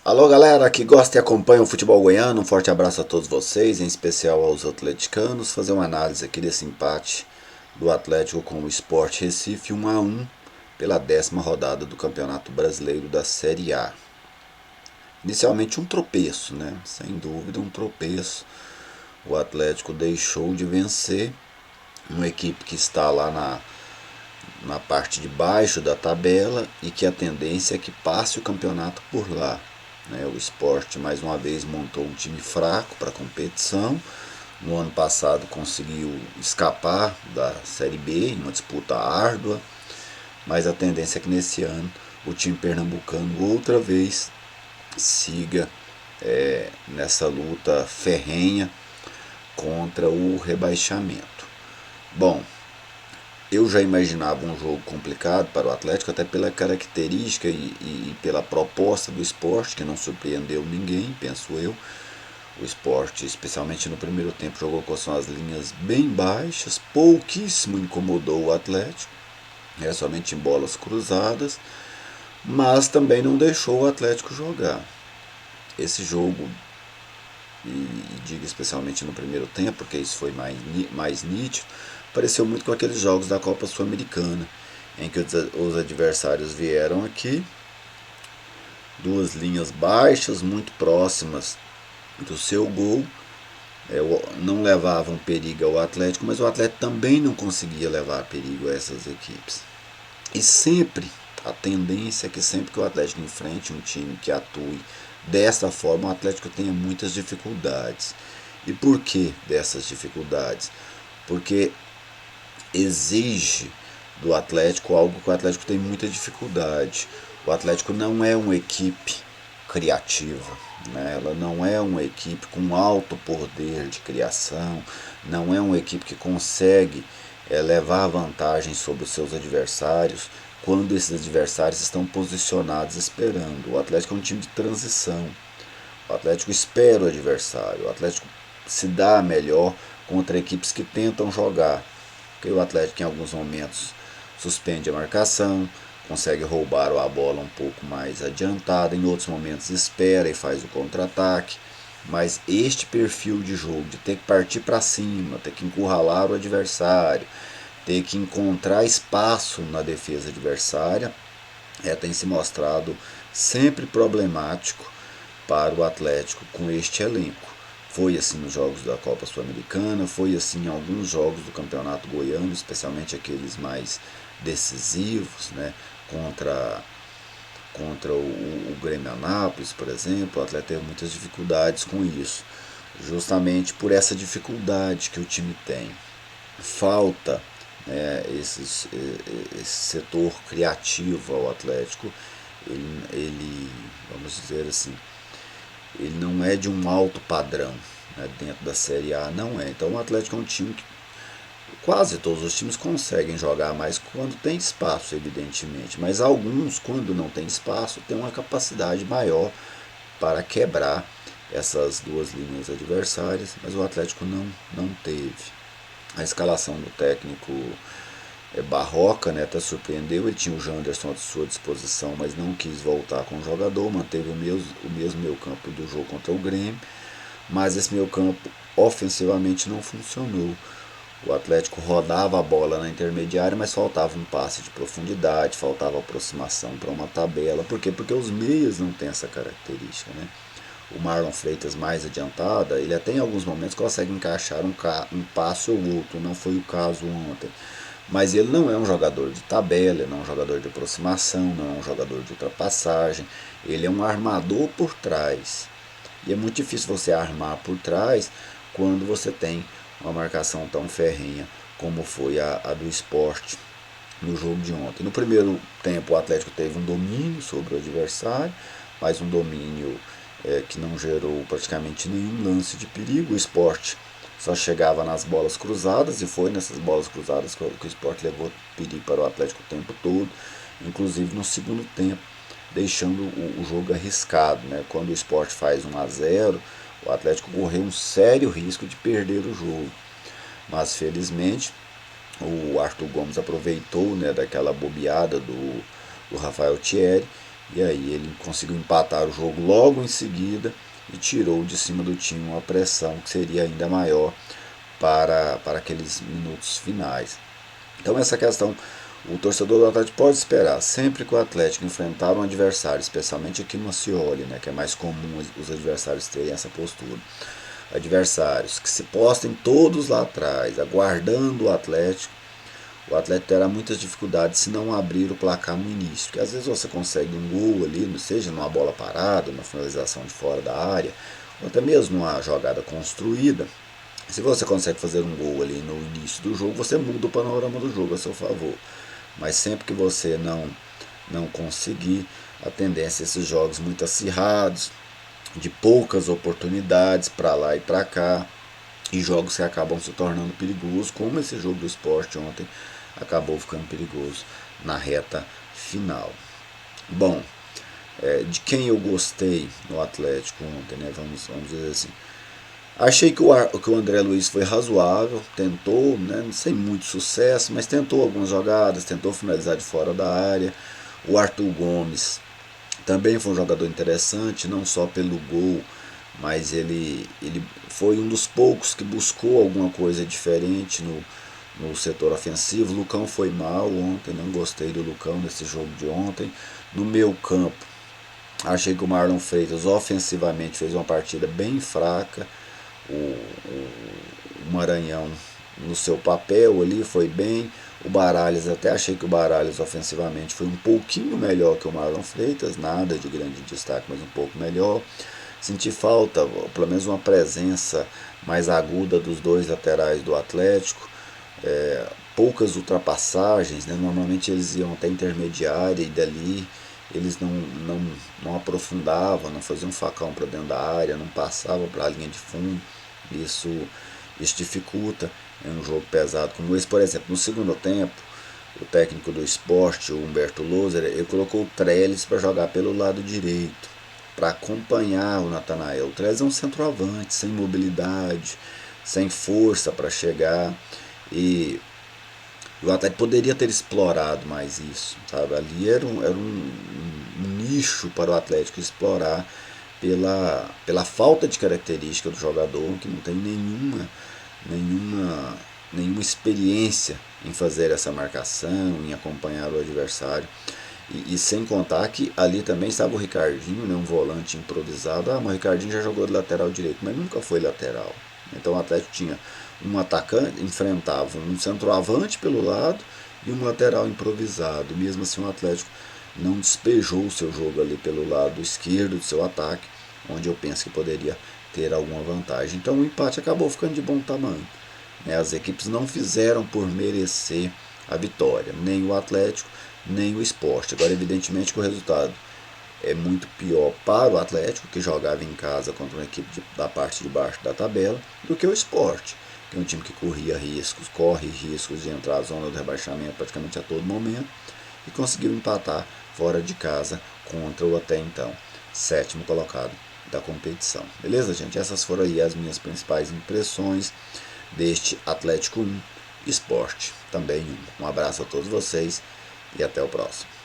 Alô galera que gosta e acompanha o futebol goiano, um forte abraço a todos vocês, em especial aos atleticanos. Fazer uma análise aqui desse empate do Atlético com o Sport Recife 1-1 pela 10ª rodada do Campeonato Brasileiro da Série A. Inicialmente um tropeço, né? Sem dúvida um tropeço. O Atlético deixou de vencer uma equipe que está lá na parte de baixo da tabela e que a tendência é que passe o campeonato por lá. O Sport mais uma vez montou um time fraco para a competição. No ano passado conseguiu escapar da Série B em uma disputa árdua, mas a tendência é que nesse ano o time pernambucano outra vez siga nessa luta ferrenha contra o rebaixamento. Bom, eu já imaginava um jogo complicado para o Atlético, até pela característica e pela proposta do Sport, que não surpreendeu ninguém, penso eu. O Sport, especialmente no primeiro tempo, jogou com as linhas bem baixas, pouquíssimo incomodou o Atlético, somente em bolas cruzadas, mas também não deixou o Atlético jogar. Esse jogo, e digo especialmente no primeiro tempo, porque isso foi mais nítido, pareceu muito com aqueles jogos da Copa Sul-Americana, em que os adversários vieram aqui, duas linhas baixas, muito próximas do seu gol, não levavam perigo ao Atlético, mas o Atlético também não conseguia levar perigo a essas equipes. E sempre, a tendência é que sempre que o Atlético enfrente um time que atue dessa forma, o Atlético tenha muitas dificuldades. E por que dessas dificuldades? Porque exige do Atlético algo que o Atlético tem muita dificuldade. O Atlético não é uma equipe criativa, né? Ela não é uma equipe com alto poder de criação, não é uma equipe que consegue levar vantagem sobre os seus adversários quando esses adversários estão posicionados esperando. O Atlético é um time de transição. O Atlético espera o adversário. O Atlético se dá melhor contra equipes que tentam jogar. Porque o Atlético em alguns momentos suspende a marcação, consegue roubar a bola um pouco mais adiantada, em outros momentos espera e faz o contra-ataque. Mas este perfil de jogo, de ter que partir para cima, ter que encurralar o adversário, ter que encontrar espaço na defesa adversária, tem se mostrado sempre problemático para o Atlético com este elenco. Foi assim nos jogos da Copa Sul-Americana, foi assim em alguns jogos do Campeonato Goiano, especialmente aqueles mais decisivos, né? Contra o Grêmio Anápolis, por exemplo. O Atlético teve muitas dificuldades com isso, justamente por essa dificuldade que o time tem. Falta esse setor criativo ao Atlético. Ele, vamos dizer assim, ele não é de um alto padrão, né, dentro da Série A, não é. Então o Atlético é um time que quase todos os times conseguem jogar mais quando tem espaço, evidentemente, mas alguns, quando não tem espaço, têm uma capacidade maior para quebrar essas duas linhas adversárias, mas o Atlético não teve. A escalação do técnico barroca, né, até surpreendeu. Ele tinha o Janderson à sua disposição, mas não quis voltar com o jogador, manteve o mesmo meio campo do jogo contra o Grêmio, mas esse meio campo ofensivamente não funcionou. O Atlético rodava a bola na intermediária, mas faltava um passe de profundidade, faltava aproximação para uma tabela. Por quê? Porque os meias não têm essa característica, né? O Marlon Freitas mais adiantada, ele até em alguns momentos consegue encaixar um passe ou outro, não foi o caso ontem. Mas ele não é um jogador de tabela, ele não é um jogador de aproximação, não é um jogador de ultrapassagem, ele é um armador por trás. E é muito difícil você armar por trás quando você tem uma marcação tão ferrenha como foi a do Sport no jogo de ontem. No primeiro tempo o Atlético teve um domínio sobre o adversário, mas um domínio que não gerou praticamente nenhum lance de perigo. O Sport só chegava nas bolas cruzadas, e foi nessas bolas cruzadas que o Sport levou perigo para o Atlético o tempo todo, inclusive no segundo tempo, deixando o jogo arriscado, né? Quando o Sport faz 1-0, o Atlético correu um sério risco de perder o jogo, mas felizmente o Arthur Gomes aproveitou, né, daquela bobeada do Rafael Thierry E aí ele conseguiu empatar o jogo logo em seguida e tirou de cima do time uma pressão que seria ainda maior para aqueles minutos finais. Então essa questão, o torcedor do Atlético pode esperar, sempre que o Atlético enfrentar um adversário, especialmente aqui no Scioli, né, que é mais comum os adversários terem essa postura, adversários que se postem todos lá atrás, aguardando o Atlético terá muitas dificuldades se não abrir o placar no início, porque às vezes você consegue um gol ali, seja numa bola parada, numa finalização de fora da área, ou até mesmo numa jogada construída. Se você consegue fazer um gol ali no início do jogo, você muda o panorama do jogo a seu favor. Mas sempre que você não conseguir, a tendência é esses jogos muito acirrados, de poucas oportunidades para lá e para cá, e jogos que acabam se tornando perigosos, como esse jogo do Sport ontem acabou ficando perigoso na reta final. Bom, de quem eu gostei no Atlético ontem, né? Vamos dizer assim. Achei que o André Luiz foi razoável, tentou, né, sem muito sucesso, mas tentou algumas jogadas, tentou finalizar de fora da área. O Arthur Gomes também foi um jogador interessante, não só pelo gol, mas ele foi um dos poucos que buscou alguma coisa diferente no setor ofensivo. O Lucão foi mal ontem, não gostei do Lucão nesse jogo de ontem. No meu campo, achei que o Marlon Freitas ofensivamente fez uma partida bem fraca. O Maranhão no seu papel ali foi bem. O Baralhas, até achei que o Baralhas ofensivamente foi um pouquinho melhor que o Marlon Freitas, nada de grande destaque, mas um pouco melhor. Senti falta, pelo menos uma presença mais aguda dos dois laterais do Atlético. Poucas ultrapassagens, né? Normalmente eles iam até intermediária e dali eles não aprofundavam, não faziam um facão para dentro da área, não passavam para a linha de fundo. Isso dificulta em um jogo pesado como esse. Por exemplo, no segundo tempo, o técnico do Sport, o Humberto Loser, ele colocou o Trellis para jogar pelo lado direito, para acompanhar o Natanael. O Trellis é um centroavante, sem mobilidade, sem força para chegar, e o Atlético poderia ter explorado mais isso, sabe? Ali era um nicho para o Atlético explorar pela falta de característica do jogador, que não tem nenhuma, nenhuma experiência em fazer essa marcação, em acompanhar o adversário. E sem contar que ali também estava o Ricardinho, né, um volante improvisado. Mas o Ricardinho já jogou de lateral direito, mas nunca foi lateral. Então o Atlético tinha um atacante, enfrentava um centroavante pelo lado e um lateral improvisado. Mesmo assim o Atlético não despejou o seu jogo ali pelo lado esquerdo do seu ataque, onde eu penso que poderia ter alguma vantagem. Então o empate acabou ficando de bom tamanho. As equipes não fizeram por merecer a vitória, nem o Atlético, nem o Sport. Agora, evidentemente que o resultado é muito pior para o Atlético, que jogava em casa contra uma equipe da parte de baixo da tabela, do que o Sport, que é um time que corre riscos de entrar na zona do rebaixamento praticamente a todo momento, e conseguiu empatar fora de casa contra o até então sétimo colocado da competição. Beleza, gente? Essas foram aí as minhas principais impressões deste Atlético 1, Sport também 1. Um abraço a todos vocês e até o próximo.